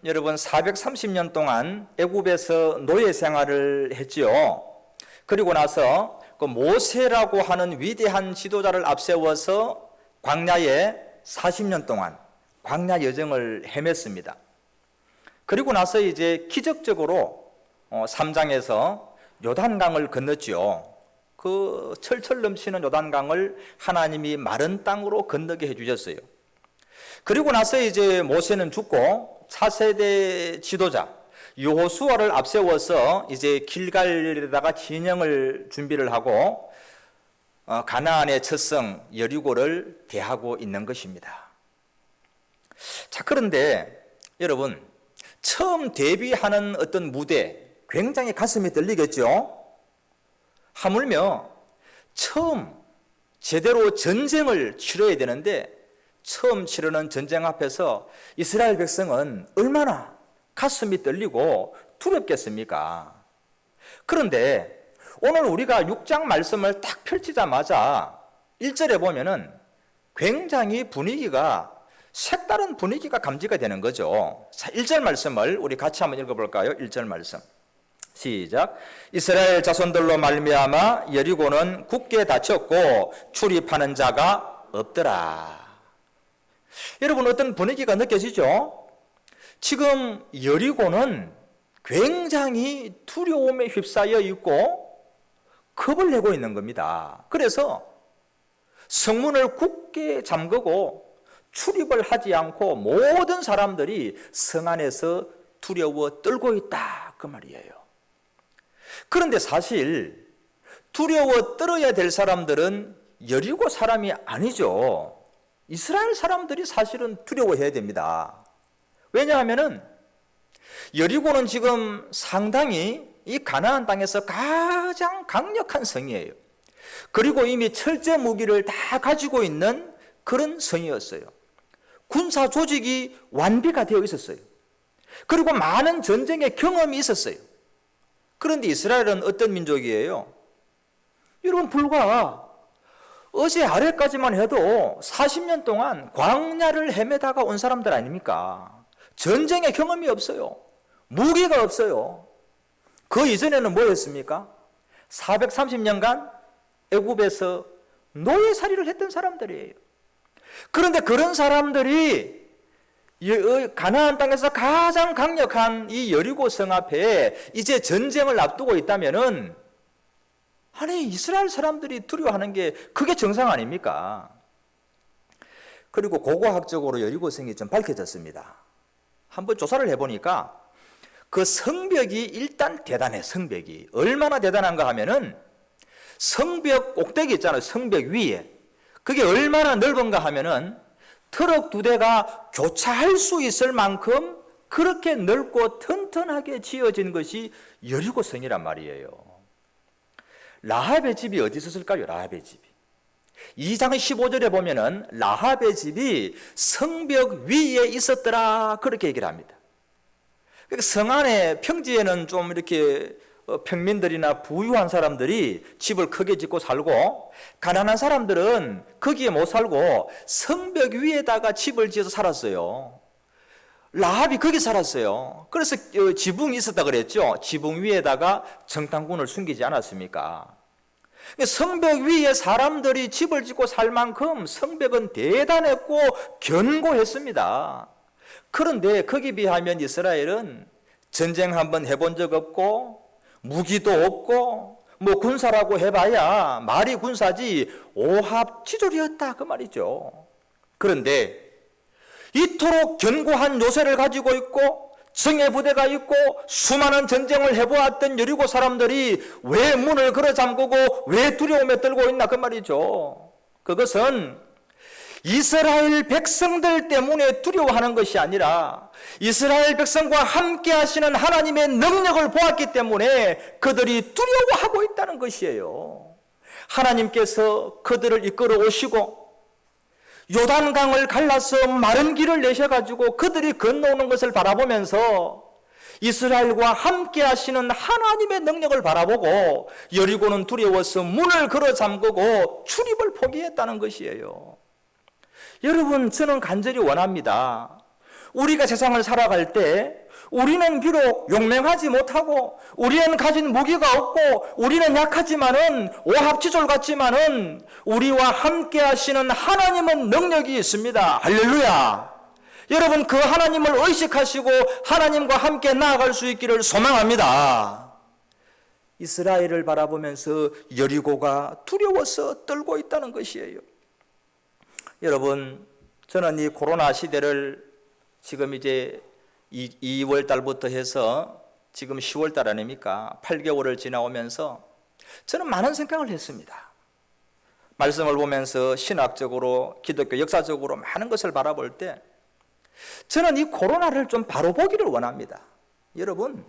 여러분 430년 동안 애굽에서 노예 생활을 했지요. 그리고 나서 그 모세라고 하는 위대한 지도자를 앞세워서 광야에 40년 동안 광야 여정을 헤맸습니다. 그리고 나서 이제 기적적으로 3장에서 요단강을 건넜지요. 그 철철 넘치는 요단강을 하나님이 마른 땅으로 건너게 해주셨어요. 그리고 나서 이제 모세는 죽고 차세대 지도자 여호수아를 앞세워서 이제 길갈에다가 진영을 준비를 하고 가나안의 첫 성 여리고를 대하고 있는 것입니다. 자, 그런데 여러분, 처음 데뷔하는 어떤 무대 굉장히 가슴이 떨리겠죠? 하물며 처음 제대로 전쟁을 치러야 되는데 처음 치르는 전쟁 앞에서 이스라엘 백성은 얼마나 가슴이 떨리고 두렵겠습니까? 그런데 오늘 우리가 6장 말씀을 딱 펼치자마자 1절에 보면은 굉장히 분위기가 색다른 분위기가 감지가 되는 거죠. 1절 말씀을 우리 같이 한번 읽어볼까요? 1절 말씀 시작. 이스라엘 자손들로 말미암아 여리고는 굳게 닫혔고 출입하는 자가 없더라. 여러분, 어떤 분위기가 느껴지죠? 지금 여리고는 굉장히 두려움에 휩싸여 있고 겁을 내고 있는 겁니다. 그래서 성문을 굳게 잠그고 출입을 하지 않고 모든 사람들이 성 안에서 두려워 떨고 있다, 그 말이에요. 그런데 사실 두려워 떨어야 될 사람들은 여리고 사람이 아니죠. 이스라엘 사람들이 사실은 두려워해야 됩니다. 왜냐하면은 여리고는 지금 상당히 이 가나안 땅에서 가장 강력한 성이에요. 그리고 이미 철제 무기를 다 가지고 있는 그런 성이었어요. 군사 조직이 완비가 되어 있었어요. 그리고 많은 전쟁의 경험이 있었어요. 그런데 이스라엘은 어떤 민족이에요? 여러분, 불과 어제 아래까지만 해도 40년 동안 광야를 헤매다가 온 사람들 아닙니까? 전쟁의 경험이 없어요. 무기가 없어요. 그 이전에는 뭐였습니까? 430년간 애굽에서 노예살이를 했던 사람들이에요. 그런데 그런 사람들이 가나안 땅에서 가장 강력한 이 여리고 성 앞에 이제 전쟁을 앞두고 있다면은, 아니, 이스라엘 사람들이 두려워하는 게 그게 정상 아닙니까? 그리고 고고학적으로 여리고 성이 좀 밝혀졌습니다. 한번 조사를 해보니까 그 성벽이 일단 대단해. 성벽이 얼마나 대단한가 하면은 성벽 꼭대기 있잖아요. 성벽 위에 그게 얼마나 넓은가 하면은 트럭 2대가 교차할 수 있을 만큼 그렇게 넓고 튼튼하게 지어진 것이 여리고 성이란 말이에요. 라합의 집이 어디 있었을까요? 라합의 집이 2장 15절에 보면은 라합의 집이 성벽 위에 있었더라, 그렇게 얘기를 합니다. 성 안에 평지에는 좀 이렇게 평민들이나 부유한 사람들이 집을 크게 짓고 살고, 가난한 사람들은 거기에 못 살고 성벽 위에다가 집을 지어서 살았어요. 라합이 거기 살았어요. 그래서 지붕이 있었다 그랬죠. 지붕 위에다가 정탐꾼을 숨기지 않았습니까? 성벽 위에 사람들이 집을 짓고 살 만큼 성벽은 대단했고 견고했습니다. 그런데 거기에 비하면 이스라엘은 전쟁 한번 해본 적 없고 무기도 없고 뭐 군사라고 해봐야 말이 군사지 오합지졸이었다, 그 말이죠. 그런데 이토록 견고한 요새를 가지고 있고 정예 부대가 있고 수많은 전쟁을 해보았던 여리고 사람들이 왜 문을 걸어 잠그고 왜 두려움에 떨고 있나, 그 말이죠. 그것은 이스라엘 백성들 때문에 두려워하는 것이 아니라 이스라엘 백성과 함께 하시는 하나님의 능력을 보았기 때문에 그들이 두려워하고 있다는 것이에요. 하나님께서 그들을 이끌어 오시고 요단강을 갈라서 마른 길을 내셔가지고 그들이 건너오는 것을 바라보면서 이스라엘과 함께 하시는 하나님의 능력을 바라보고 여리고는 두려워서 문을 걸어 잠그고 출입을 포기했다는 것이에요. 여러분, 저는 간절히 원합니다. 우리가 세상을 살아갈 때 우리는 비록 용맹하지 못하고 우리는 가진 무기가 없고 우리는 약하지만은 오합지졸 같지만은 우리와 함께 하시는 하나님은 능력이 있습니다. 할렐루야. 여러분, 그 하나님을 의식하시고 하나님과 함께 나아갈 수 있기를 소망합니다. 이스라엘을 바라보면서 여리고가 두려워서 떨고 있다는 것이에요. 여러분, 저는 이 코로나 시대를 지금 이제 2월 달부터 해서 지금 10월 달 아닙니까? 8개월을 지나오면서 저는 많은 생각을 했습니다. 말씀을 보면서 신학적으로, 기독교 역사적으로 많은 것을 바라볼 때 저는 이 코로나를 좀 바로 보기를 원합니다. 여러분,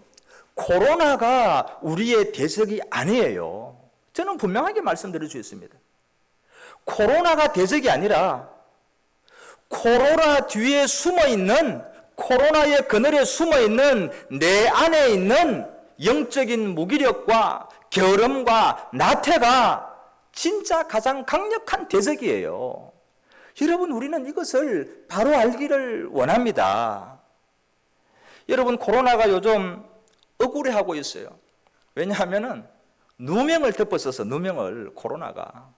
코로나가 우리의 대적이 아니에요. 저는 분명하게 말씀드릴 수 있습니다. 코로나가 대적이 아니라 코로나 뒤에 숨어있는, 코로나의 그늘에 숨어있는 내 안에 있는 영적인 무기력과 게으름과 나태가 진짜 가장 강력한 대적이에요. 여러분, 우리는 이것을 바로 알기를 원합니다. 여러분, 코로나가 요즘 억울해하고 있어요. 왜냐하면 누명을 덮었어서, 누명을, 코로나가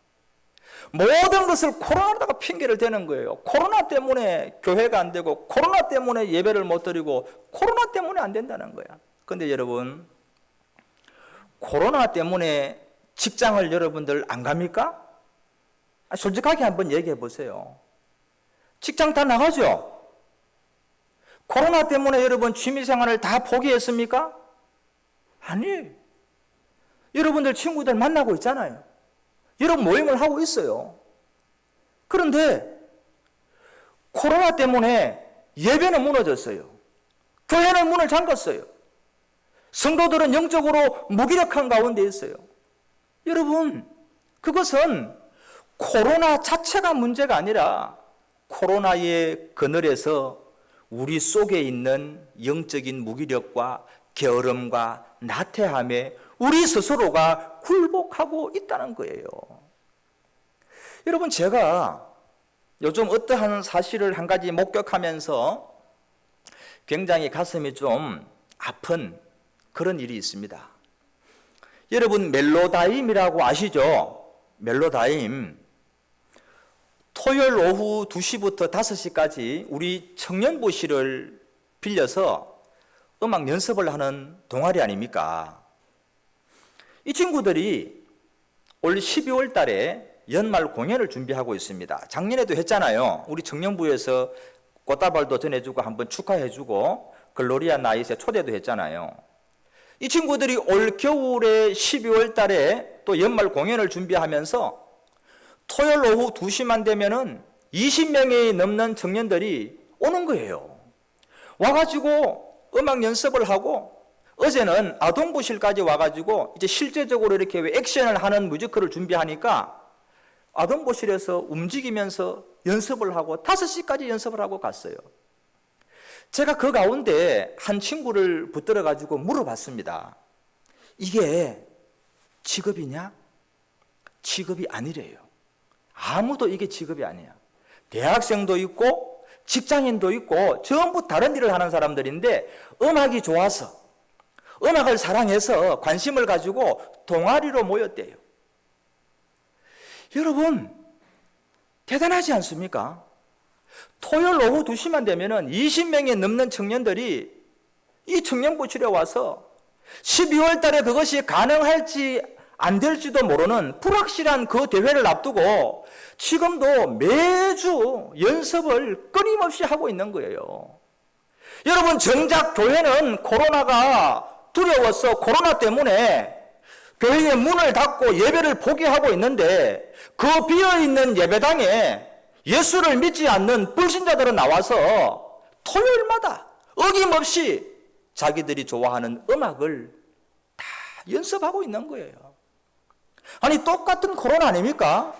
모든 것을 코로나다가 핑계를 대는 거예요. 코로나 때문에 교회가 안 되고, 코로나 때문에 예배를 못 드리고, 코로나 때문에 안 된다는 거야. 그런데 여러분, 코로나 때문에 직장을 여러분들 안 갑니까? 솔직하게 한번 얘기해 보세요. 직장 다 나가죠? 코로나 때문에 여러분 취미생활을 다 포기했습니까? 아니에요. 여러분들 친구들 만나고 있잖아요. 여러분 모임을 하고 있어요. 그런데 코로나 때문에 예배는 무너졌어요. 교회는 문을 잠갔어요. 성도들은 영적으로 무기력한 가운데 있어요. 여러분, 그것은 코로나 자체가 문제가 아니라 코로나의 그늘에서 우리 속에 있는 영적인 무기력과 게으름과 나태함에 우리 스스로가 굴복하고 있다는 거예요. 여러분, 제가 요즘 어떠한 사실을 한 가지 목격하면서 굉장히 가슴이 좀 아픈 그런 일이 있습니다. 여러분, 멜로다임이라고 아시죠? 멜로다임. 토요일 오후 2시부터 5시까지 우리 청년부실을 빌려서 음악 연습을 하는 동아리 아닙니까? 이 친구들이 올 12월 달에 연말 공연을 준비하고 있습니다. 작년에도 했잖아요. 우리 청년부에서 꽃다발도 전해주고 한번 축하해주고 글로리아 나잇에 초대도 했잖아요. 이 친구들이 올 겨울에 12월 달에 또 연말 공연을 준비하면서 토요일 오후 2시만 되면은 20명이 넘는 청년들이 오는 거예요. 와가지고 음악 연습을 하고 어제는 아동부실까지 와가지고 이제 실제적으로 이렇게 액션을 하는 뮤지컬을 준비하니까 아동부실에서 움직이면서 연습을 하고 5시까지 연습을 하고 갔어요. 제가 그 가운데 한 친구를 붙들어가지고 물어봤습니다. 이게 직업이냐? 직업이 아니래요. 아무도 이게 직업이 아니야. 대학생도 있고 직장인도 있고 전부 다른 일을 하는 사람들인데 음악이 좋아서, 음악을 사랑해서 관심을 가지고 동아리로 모였대요. 여러분, 대단하지 않습니까? 토요일 오후 2시만 되면은 20명이 넘는 청년들이 이 청년부실에 와서 12월 달에 그것이 가능할지 안 될지도 모르는 불확실한 그 대회를 앞두고 지금도 매주 연습을 끊임없이 하고 있는 거예요. 여러분, 정작 교회는 코로나가 두려워서 코로나 때문에 교회의 문을 닫고 예배를 포기하고 있는데 그 비어있는 예배당에 예수를 믿지 않는 불신자들은 나와서 토요일마다 어김없이 자기들이 좋아하는 음악을 다 연습하고 있는 거예요. 아니, 똑같은 코로나 아닙니까?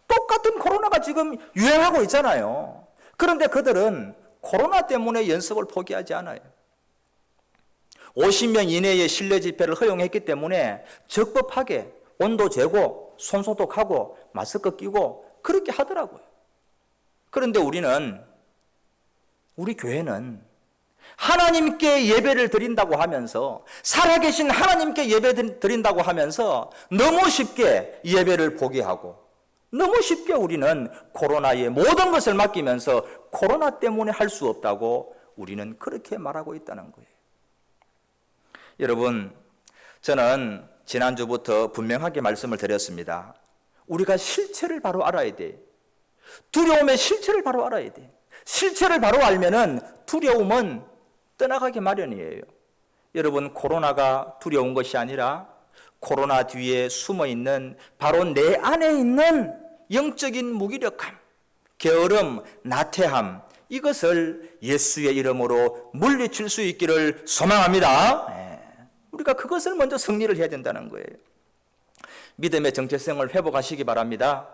똑같은 코로나가 지금 유행하고 있잖아요. 그런데 그들은 코로나 때문에 연습을 포기하지 않아요. 50명 이내의 실내 집회를 허용했기 때문에 적법하게 온도 재고 손소독하고 마스크 끼고 그렇게 하더라고요. 그런데 우리는 우리 교회는 하나님께 예배를 드린다고 하면서, 살아계신 하나님께 예배 드린다고 하면서 너무 쉽게 예배를 포기하고, 너무 쉽게 우리는 코로나에 모든 것을 맡기면서 코로나 때문에 할 수 없다고 우리는 그렇게 말하고 있다는 거예요. 여러분, 저는 지난주부터 분명하게 말씀을 드렸습니다. 우리가 실체를 바로 알아야 돼. 두려움의 실체를 바로 알아야 돼. 실체를 바로 알면은 두려움은 떠나가기 마련이에요. 여러분, 코로나가 두려운 것이 아니라 코로나 뒤에 숨어 있는 바로 내 안에 있는 영적인 무기력함, 게으름, 나태함, 이것을 예수의 이름으로 물리칠 수 있기를 소망합니다. 우리가 그것을 먼저 승리를 해야 된다는 거예요. 믿음의 정체성을 회복하시기 바랍니다.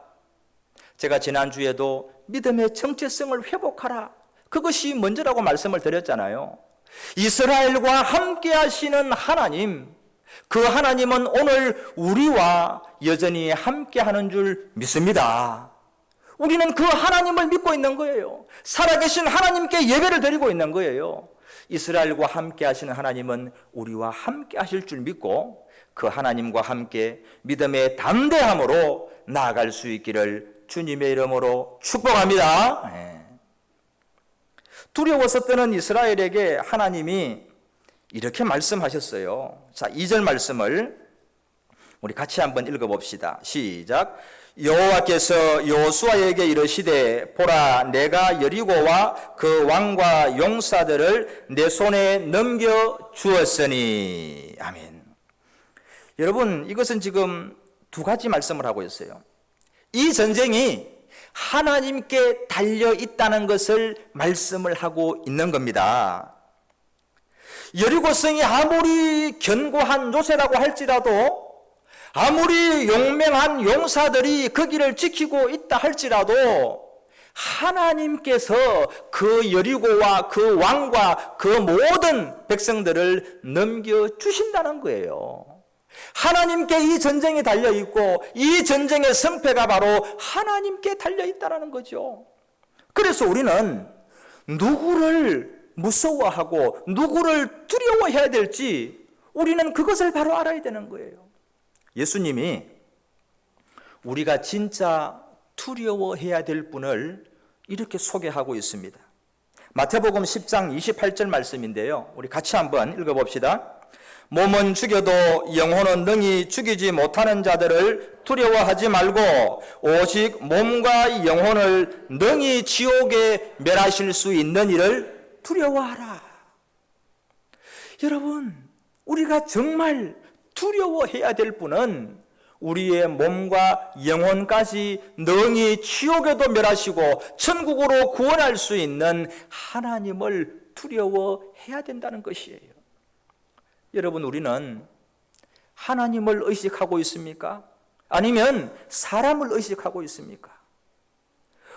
제가 지난주에도 믿음의 정체성을 회복하라, 그것이 먼저라고 말씀을 드렸잖아요. 이스라엘과 함께 하시는 하나님, 그 하나님은 오늘 우리와 여전히 함께 하는 줄 믿습니다. 우리는 그 하나님을 믿고 있는 거예요. 살아계신 하나님께 예배를 드리고 있는 거예요. 이스라엘과 함께 하시는 하나님은 우리와 함께 하실 줄 믿고 그 하나님과 함께 믿음의 담대함으로 나아갈 수 있기를 주님의 이름으로 축복합니다. 두려워서 떠는 이스라엘에게 하나님이 이렇게 말씀하셨어요. 자, 2절 말씀을 우리 같이 한번 읽어봅시다. 시작. 여호와께서 여호수아에게 이르시되 보라, 내가 여리고와 그 왕과 용사들을 내 손에 넘겨 주었으니. 아멘. 여러분, 이것은 지금 두 가지 말씀을 하고 있어요. 이 전쟁이 하나님께 달려 있다는 것을 말씀을 하고 있는 겁니다. 여리고성이 아무리 견고한 요새라고 할지라도, 아무리 용맹한 용사들이 그 길을 지키고 있다 할지라도 하나님께서 그 여리고와 그 왕과 그 모든 백성들을 넘겨주신다는 거예요. 하나님께 이 전쟁이 달려있고 이 전쟁의 승패가 바로 하나님께 달려있다는 거죠. 그래서 우리는 누구를 무서워하고 누구를 두려워해야 될지 우리는 그것을 바로 알아야 되는 거예요. 예수님이 우리가 진짜 두려워해야 될 분을 이렇게 소개하고 있습니다. 마태복음 10장 28절 말씀인데요. 우리 같이 한번 읽어봅시다. 몸은 죽여도 영혼은 능히 죽이지 못하는 자들을 두려워하지 말고 오직 몸과 영혼을 능히 지옥에 멸하실 수 있는 이를 두려워하라. 여러분, 우리가 정말 두려워해야 될 분은 우리의 몸과 영혼까지 능히 지옥에도 멸하시고 천국으로 구원할 수 있는 하나님을 두려워해야 된다는 것이에요. 여러분, 우리는 하나님을 의식하고 있습니까? 아니면 사람을 의식하고 있습니까?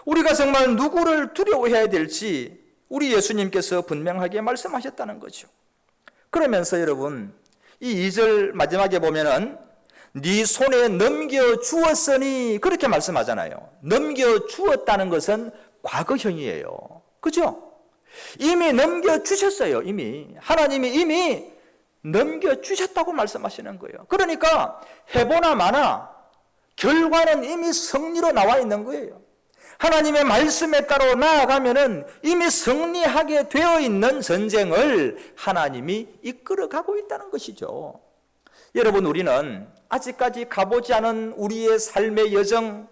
우리가 정말 누구를 두려워해야 될지 우리 예수님께서 분명하게 말씀하셨다는 거죠. 그러면서 여러분, 이 2절 마지막에 보면은 네 손에 넘겨주었으니 그렇게 말씀하잖아요. 넘겨주었다는 것은 과거형이에요. 그죠? 이미 넘겨주셨어요. 하나님이 이미 넘겨주셨다고 말씀하시는 거예요. 그러니까 해보나 마나 결과는 이미 승리로 나와 있는 거예요. 하나님의 말씀에 따라 나아가면은 이미 승리하게 되어 있는 전쟁을 하나님이 이끌어가고 있다는 것이죠. 여러분, 우리는 아직까지 가보지 않은 우리의 삶의 여정,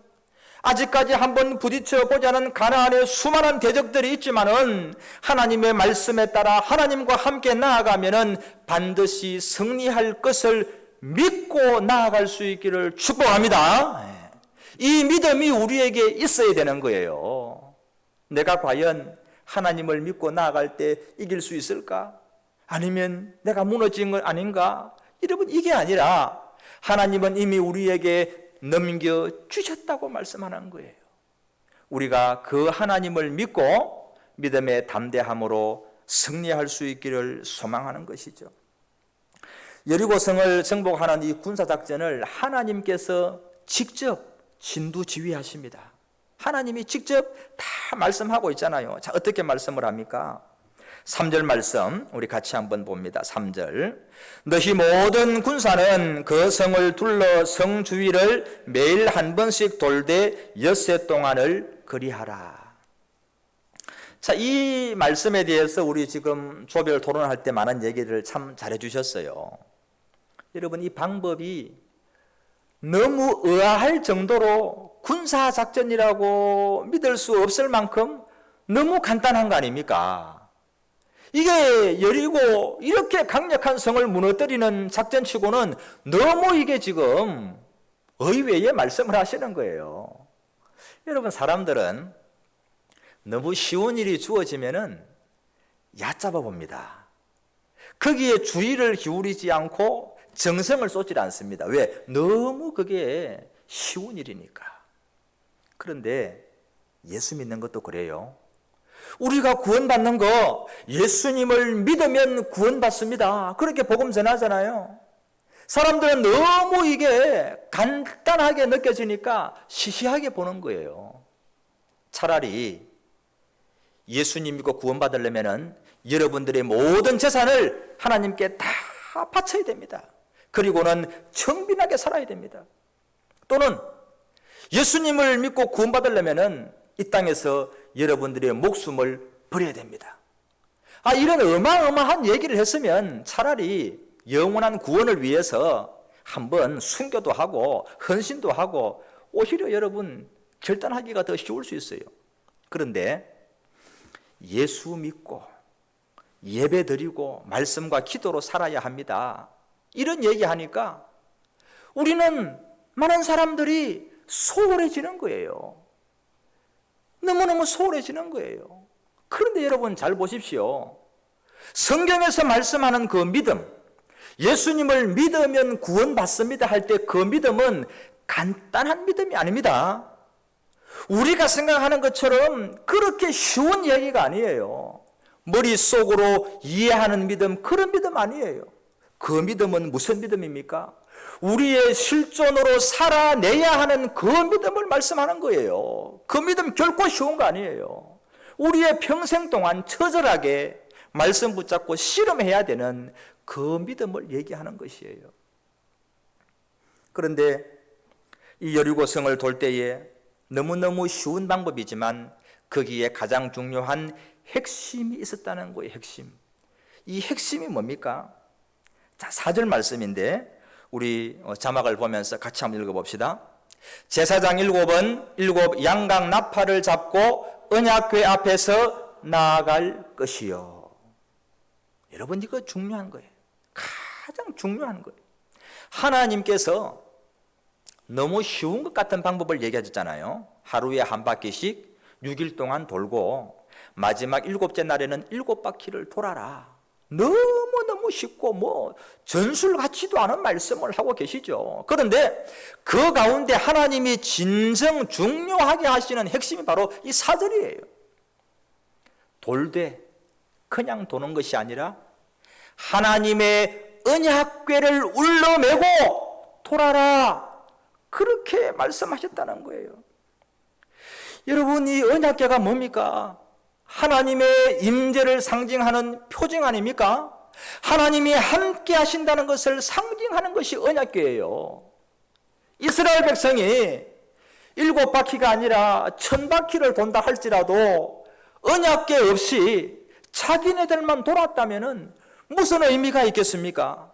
아직까지 한번 부딪혀 보지 않은 가나안의 수많은 대적들이 있지만은 하나님의 말씀에 따라 하나님과 함께 나아가면은 반드시 승리할 것을 믿고 나아갈 수 있기를 축복합니다. 이 믿음이 우리에게 있어야 되는 거예요. 내가 과연 하나님을 믿고 나아갈 때 이길 수 있을까? 아니면 내가 무너진 건 아닌가? 여러분, 이게 아니라 하나님은 이미 우리에게 넘겨주셨다고 말씀하는 거예요. 우리가 그 하나님을 믿고 믿음의 담대함으로 승리할 수 있기를 소망하는 것이죠. 여리고성을 정복하는 이 군사작전을 하나님께서 직접 진두지휘하십니다. 하나님이 직접 다 말씀하고 있잖아요. 자, 어떻게 말씀을 합니까? 3절 말씀 우리 같이 한번 봅니다. 3절. 너희 모든 군사는 그 성을 둘러 성 주위를 매일 한 번씩 돌되 엿새 동안을 그리하라. 자, 이 말씀에 대해서 우리 지금 조별 토론할 때 많은 얘기를 참 잘해 주셨어요. 여러분, 이 방법이 너무 의아할 정도로 군사작전이라고 믿을 수 없을 만큼 너무 간단한 거 아닙니까? 이게 여리고 이렇게 강력한 성을 무너뜨리는 작전치고는 너무 이게 지금 의외의 말씀을 하시는 거예요. 여러분, 사람들은 너무 쉬운 일이 주어지면은 얕잡아 봅니다. 거기에 주의를 기울이지 않고 정성을 쏟지 않습니다. 왜? 너무 그게 쉬운 일이니까. 그런데 예수 믿는 것도 그래요. 우리가 구원받는 거 예수님을 믿으면 구원받습니다. 그렇게 복음 전하잖아요. 사람들은 너무 이게 간단하게 느껴지니까 시시하게 보는 거예요. 차라리 예수님 믿고 구원받으려면 여러분들의 모든 재산을 하나님께 다 바쳐야 됩니다. 그리고는 청빈하게 살아야 됩니다. 또는 예수님을 믿고 구원받으려면 이 땅에서 여러분들의 목숨을 버려야 됩니다. 이런 어마어마한 얘기를 했으면 차라리 영원한 구원을 위해서 한번 순교도 하고 헌신도 하고 오히려 여러분 결단하기가 더 쉬울 수 있어요. 그런데 예수 믿고 예배 드리고 말씀과 기도로 살아야 합니다. 이런 얘기하니까 우리는 많은 사람들이 소홀해지는 거예요. 너무너무 소홀해지는 거예요. 그런데 여러분 잘 보십시오. 성경에서 말씀하는 그 믿음, 예수님을 믿으면 구원받습니다 할 때 그 믿음은 간단한 믿음이 아닙니다. 우리가 생각하는 것처럼 그렇게 쉬운 얘기가 아니에요. 머릿속으로 이해하는 믿음, 그런 믿음 아니에요. 그 믿음은 무슨 믿음입니까? 우리의 실존으로 살아내야 하는 그 믿음을 말씀하는 거예요. 그 믿음 결코 쉬운 거 아니에요. 우리의 평생 동안 처절하게 말씀 붙잡고 씨름해야 되는 그 믿음을 얘기하는 것이에요. 그런데 이 여리고성을 돌 때에 너무너무 쉬운 방법이지만 거기에 가장 중요한 핵심이 있었다는 거예요. 핵심. 이 핵심이 뭡니까? 자, 4절 말씀인데 우리 자막을 보면서 같이 한번 읽어봅시다. 제사장 7은 7 양각 나팔을 잡고 언약궤 앞에서 나아갈 것이요. 여러분, 이거 중요한 거예요. 가장 중요한 거예요. 하나님께서 너무 쉬운 것 같은 방법을 얘기하셨잖아요. 하루에 한 바퀴씩 6일 동안 돌고 마지막 7째 날에는 7바퀴를 돌아라. 너무너무 쉽고 전술 같지도 않은 말씀을 하고 계시죠. 그런데 그 가운데 하나님이 진정 중요하게 하시는 핵심이 바로 이 4절이에요. 돌되 그냥 도는 것이 아니라 하나님의 언약궤를 울러매고 돌아라. 그렇게 말씀하셨다는 거예요. 여러분, 이 언약궤가 뭡니까? 하나님의 임재를 상징하는 표징 아닙니까? 하나님이 함께 하신다는 것을 상징하는 것이 언약궤예요. 이스라엘 백성이 7바퀴가 아니라 1000바퀴를 돈다 할지라도 언약궤 없이 자기네들만 돌았다면 무슨 의미가 있겠습니까?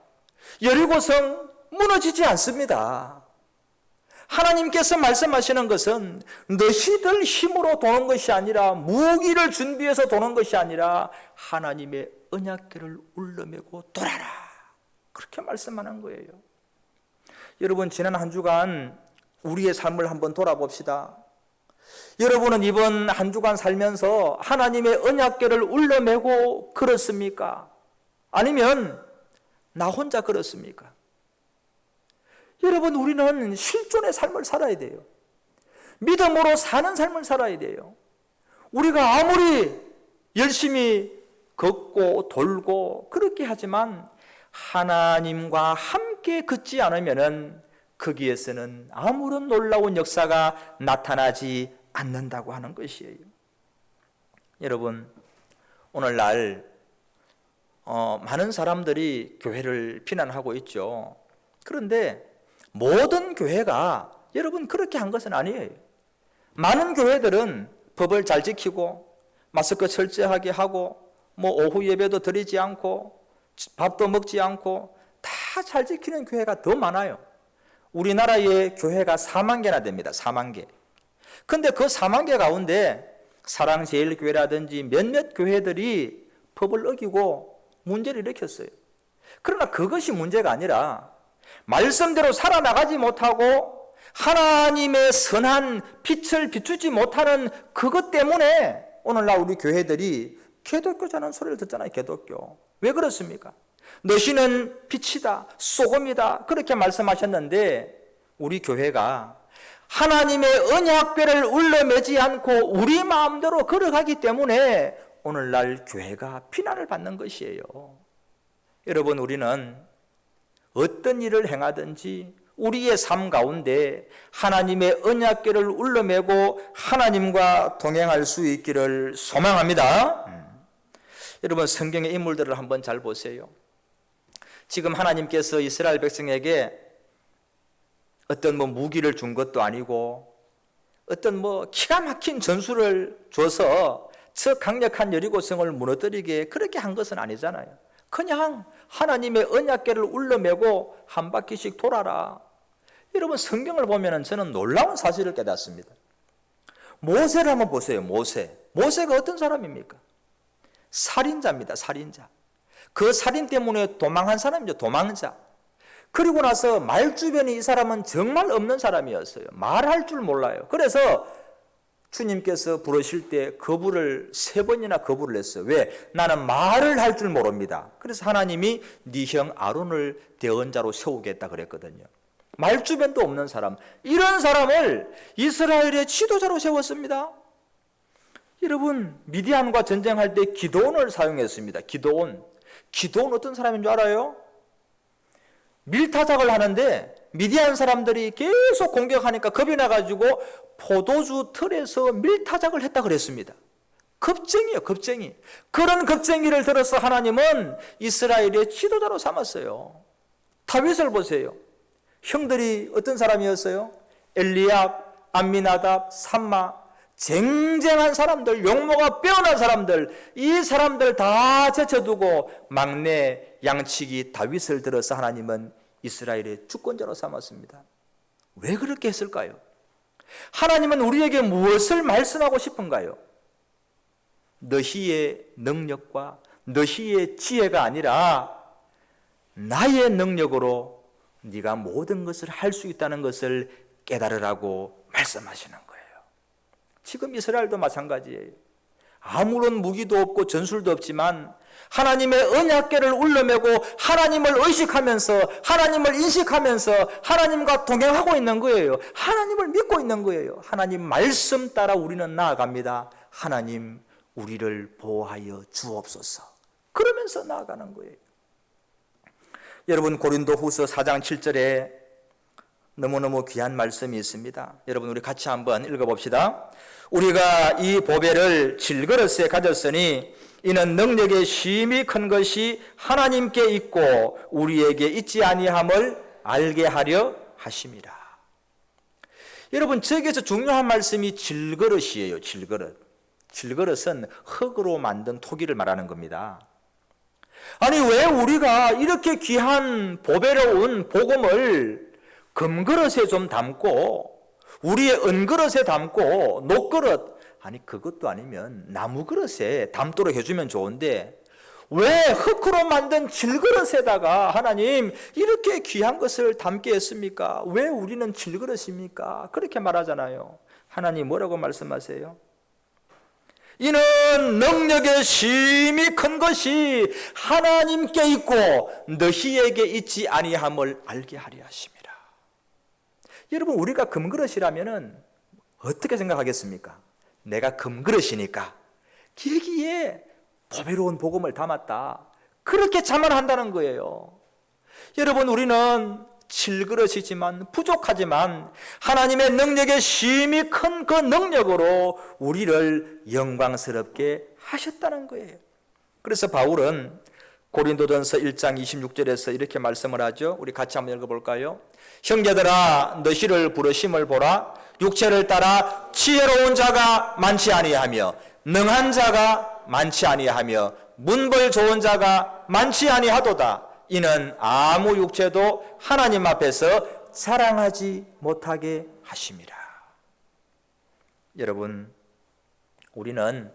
여리고성 무너지지 않습니다. 하나님께서 말씀하시는 것은 너희들 힘으로 도는 것이 아니라, 무기를 준비해서 도는 것이 아니라 하나님의 언약궤를 울러매고 돌아라. 그렇게 말씀하는 거예요. 여러분, 지난 한 주간 우리의 삶을 한번 돌아봅시다. 여러분은 이번 한 주간 살면서 하나님의 언약궤를 울러매고 걸었습니까? 아니면 나 혼자 걸었습니까? 여러분, 우리는 실존의 삶을 살아야 돼요. 믿음으로 사는 삶을 살아야 돼요. 우리가 아무리 열심히 걷고 돌고 그렇게 하지만 하나님과 함께 걷지 않으면 거기에서는 아무런 놀라운 역사가 나타나지 않는다고 하는 것이에요. 여러분, 오늘날 많은 사람들이 교회를 비난하고 있죠. 그런데 모든 교회가 여러분 그렇게 한 것은 아니에요. 많은 교회들은 법을 잘 지키고 마스크 철저하게 하고 오후 예배도 드리지 않고 밥도 먹지 않고 다 잘 지키는 교회가 더 많아요. 우리나라의 교회가 4만 개나 됩니다. 4만 개. 근데 그 4만 개 가운데 사랑제일교회라든지 몇몇 교회들이 법을 어기고 문제를 일으켰어요. 그러나 그것이 문제가 아니라 말씀대로 살아나가지 못하고 하나님의 선한 빛을 비추지 못하는 그것 때문에 오늘날 우리 교회들이 개독교자는 소리를 듣잖아요. 개독교. 왜 그렇습니까? 너희는 빛이다, 소금이다 그렇게 말씀하셨는데 우리 교회가 하나님의 언약궤를 울려매지 않고 우리 마음대로 걸어가기 때문에 오늘날 교회가 비난을 받는 것이에요. 여러분, 우리는 어떤 일을 행하든지 우리의 삶 가운데 하나님의 언약궤를 울려매고 하나님과 동행할 수 있기를 소망합니다. 여러분, 성경의 인물들을 한번 잘 보세요. 지금 하나님께서 이스라엘 백성에게 어떤 무기를 준 것도 아니고 어떤 기가 막힌 전술을 줘서 저 강력한 여리고성을 무너뜨리게 그렇게 한 것은 아니잖아요. 그냥 하나님의 언약궤를 울려매고 한 바퀴씩 돌아라. 여러분, 성경을 보면 저는 놀라운 사실을 깨닫습니다. 모세를 한번 보세요. 모세가 어떤 사람입니까? 살인자입니다. 살인자. 그 살인 때문에 도망한 사람이죠. 도망자. 그리고 나서 말 주변에 이 사람은 정말 없는 사람이었어요. 말할 줄 몰라요. 그래서 주님께서 부르실 때 거부를 3번이나 거부를 했어요. 왜? 나는 말을 할 줄 모릅니다. 그래서 하나님이 네 형 아론을 대언자로 세우겠다 그랬거든요. 말 주변도 없는 사람, 이런 사람을 이스라엘의 지도자로 세웠습니다. 여러분, 미디안과 전쟁할 때 기드온을 사용했습니다. 기드온 어떤 사람인 줄 알아요? 밀타작을 하는데 미디안 사람들이 계속 공격하니까 겁이 나가지고 포도주 틀에서 밀타작을 했다 그랬습니다. 겁쟁이에요, 겁쟁이. 그런 겁쟁이를 들어서 하나님은 이스라엘의 지도자로 삼았어요. 다윗을 보세요. 형들이 어떤 사람이었어요? 엘리압, 암미나답, 삼마, 쟁쟁한 사람들, 용모가 빼어난 사람들, 이 사람들 다 제쳐두고 막내 양치기 다윗을 들어서 하나님은 이스라엘의 주권자로 삼았습니다. 왜 그렇게 했을까요? 하나님은 우리에게 무엇을 말씀하고 싶은가요? 너희의 능력과 너희의 지혜가 아니라 나의 능력으로 네가 모든 것을 할 수 있다는 것을 깨달으라고 말씀하시는 거예요. 지금 이스라엘도 마찬가지예요. 아무런 무기도 없고 전술도 없지만 하나님의 언약궤를 울려매고 하나님을 의식하면서 하나님을 인식하면서 하나님과 동행하고 있는 거예요. 하나님을 믿고 있는 거예요. 하나님 말씀 따라 우리는 나아갑니다. 하나님 우리를 보호하여 주옵소서. 그러면서 나아가는 거예요. 여러분, 고린도후서 4장 7절에 너무너무 귀한 말씀이 있습니다. 여러분, 우리 같이 한번 읽어봅시다. 우리가 이 보배를 질그릇에 가졌으니 이는 능력의 심히 큰 것이 하나님께 있고 우리에게 있지 아니함을 알게 하려 하심이라. 여러분, 저기에서 중요한 말씀이 질그릇이에요. 질그릇은 흙으로 만든 토기를 말하는 겁니다. 아니, 왜 우리가 이렇게 귀한 보배로운 복음을 금그릇에 좀 담고 우리의 은그릇에 담고 녹그릇, 아니 그것도 아니면 나무 그릇에 담도록 해주면 좋은데 왜 흙으로 만든 질그릇에다가 하나님 이렇게 귀한 것을 담게 했습니까? 왜 우리는 질그릇입니까? 그렇게 말하잖아요. 하나님 뭐라고 말씀하세요? 이는 능력의 심히 큰 것이 하나님께 있고 너희에게 있지 아니함을 알게 하려 하심이라. 여러분, 우리가 금그릇이라면 어떻게 생각하겠습니까? 내가 금그릇이니까 여기에 보배로운 복음을 담았다, 그렇게 자만한다는 거예요. 여러분, 우리는 질그릇이지만 부족하지만 하나님의 능력의 심히 큰 그 능력으로 우리를 영광스럽게 하셨다는 거예요. 그래서 바울은 고린도전서 1장 26절에서 이렇게 말씀을 하죠. 우리 같이 한번 읽어볼까요? 형제들아 너희를 부르심을 보라. 육체를 따라 지혜로운 자가 많지 아니하며 능한 자가 많지 아니하며 문벌 좋은 자가 많지 아니하도다. 이는 아무 육체도 하나님 앞에서 자랑하지 못하게 하심이라. 여러분, 우리는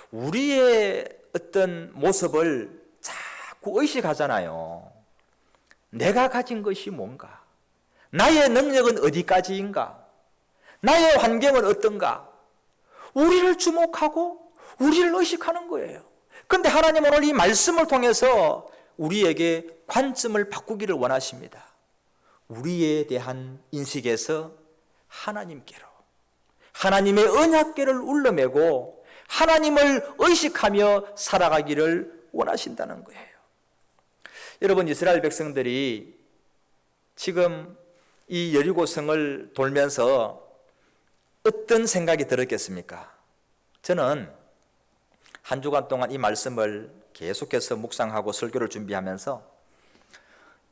우리의 어떤 모습을 자꾸 의식하잖아요. 내가 가진 것이 뭔가? 나의 능력은 어디까지인가? 나의 환경은 어떤가? 우리를 주목하고 우리를 의식하는 거예요. 그런데 하나님은 오늘 이 말씀을 통해서 우리에게 관점을 바꾸기를 원하십니다. 우리에 대한 인식에서 하나님께로, 하나님의 언약궤를 울러매고 하나님을 의식하며 살아가기를 원하신다는 거예요. 여러분, 이스라엘 백성들이 지금 이 여리고성을 돌면서 어떤 생각이 들었겠습니까? 저는 한 주간 동안 이 말씀을 계속해서 묵상하고 설교를 준비하면서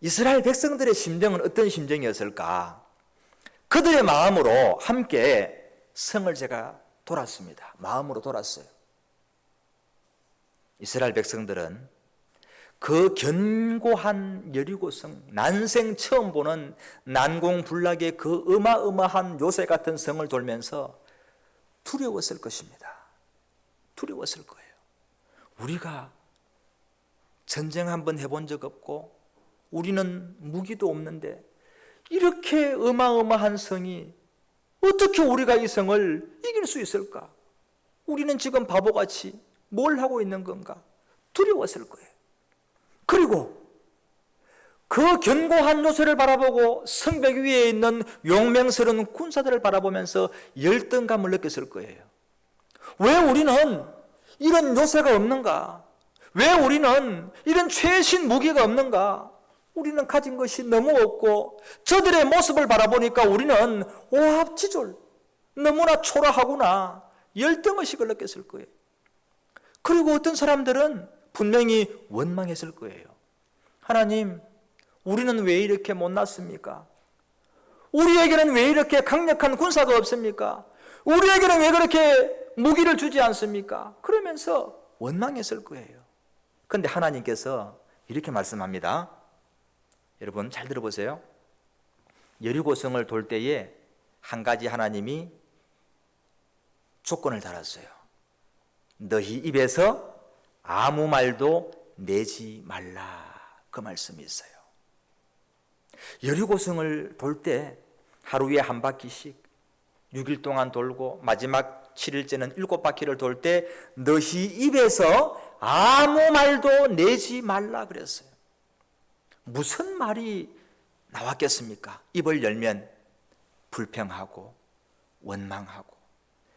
이스라엘 백성들의 심정은 어떤 심정이었을까? 그들의 마음으로 함께 성을 제가 돌았습니다. 마음으로 돌았어요. 이스라엘 백성들은 그 견고한 여리고성, 난생 처음 보는 난공불락의 그 어마어마한 요새 같은 성을 돌면서 두려웠을 것입니다. 두려웠을 거예요. 우리가 전쟁 한번 해본 적 없고 우리는 무기도 없는데 이렇게 어마어마한 성이 어떻게 우리가 이 성을 이길 수 있을까? 우리는 지금 바보같이 뭘 하고 있는 건가? 두려웠을 거예요. 그리고 그 견고한 요새를 바라보고 성벽 위에 있는 용맹스러운 군사들을 바라보면서 열등감을 느꼈을 거예요. 왜 우리는 이런 요새가 없는가? 왜 우리는 이런 최신 무기가 없는가? 우리는 가진 것이 너무 없고 저들의 모습을 바라보니까 우리는 오합지졸, 너무나 초라하구나, 열등의식을 느꼈을 거예요. 그리고 어떤 사람들은 분명히 원망했을 거예요. 하나님, 우리는 왜 이렇게 못났습니까? 우리에게는 왜 이렇게 강력한 군사가 없습니까? 우리에게는 왜 그렇게 무기를 주지 않습니까? 그러면서 원망했을 거예요. 그런데 하나님께서 이렇게 말씀합니다. 여러분 잘 들어보세요. 여리고성을 돌 때에 한 가지 하나님이 조건을 달았어요. 너희 입에서 아무 말도 내지 말라. 그 말씀이 있어요. 여리고성을 돌 때 하루에 한 바퀴씩 6일 동안 돌고 마지막 7일째는 7바퀴를 돌 때 너희 입에서 아무 말도 내지 말라 그랬어요. 무슨 말이 나왔겠습니까? 입을 열면 불평하고 원망하고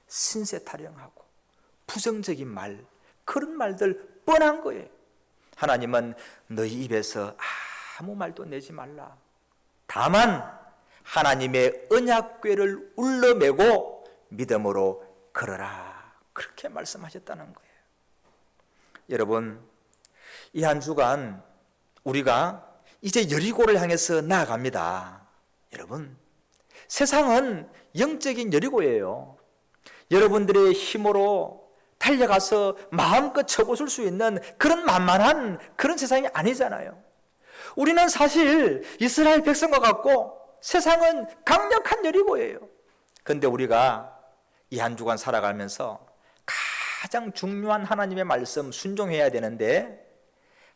신세타령하고 부정적인 말, 그런 말들 뻔한 거예요. 하나님은 너희 입에서 아무 말도 내지 말라. 다만 하나님의 언약궤를 울러매고 믿음으로 걸어라. 그렇게 말씀하셨다는 거예요. 여러분, 이 한 주간 우리가 이제 여리고를 향해서 나아갑니다. 여러분, 세상은 영적인 여리고예요. 여러분들의 힘으로 달려가서 마음껏 쳐부술 수 있는 그런 만만한 그런 세상이 아니잖아요. 우리는 사실 이스라엘 백성과 같고 세상은 강력한 여리고예요. 그런데 우리가 이 한 주간 살아가면서 가장 중요한 하나님의 말씀 순종해야 되는데,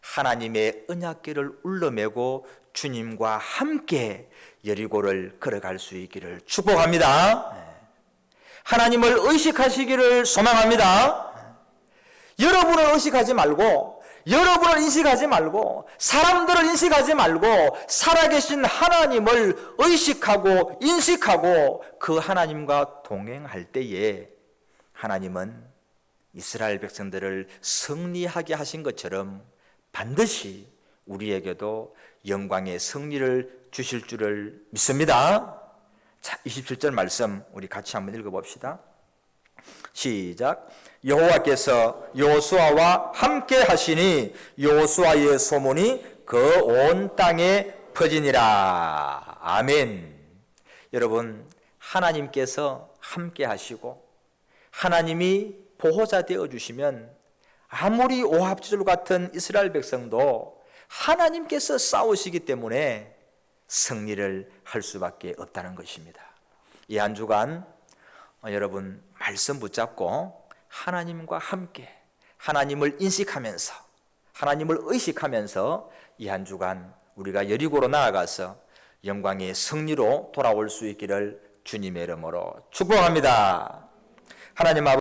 하나님의 언약궤를 울러매고 주님과 함께 여리고를 걸어갈 수 있기를 축복합니다. 하나님을 의식하시기를 소망합니다. 여러분을 의식하지 말고, 여러분을 인식하지 말고, 사람들을 인식하지 말고 살아계신 하나님을 의식하고 인식하고 그 하나님과 동행할 때에 하나님은 이스라엘 백성들을 승리하게 하신 것처럼 반드시 우리에게도 영광의 승리를 주실 줄을 믿습니다. 자, 27절 말씀 우리 같이 한번 읽어봅시다. 시작. 여호와께서 여호수아와 함께 하시니 여호수아의 소문이 그 온 땅에 퍼지니라. 아멘. 여러분, 하나님께서 함께 하시고 하나님이 보호자 되어 주시면 아무리 오합지졸 같은 이스라엘 백성도 하나님께서 싸우시기 때문에 승리를 할 수밖에 없다는 것입니다. 이 한 주간 여러분 말씀 붙잡고 하나님과 함께 하나님을 인식하면서 하나님을 의식하면서 이 한 주간 우리가 여리고로 나아가서 영광의 승리로 돌아올 수 있기를 주님의 이름으로 축복합니다. 하나님 아버지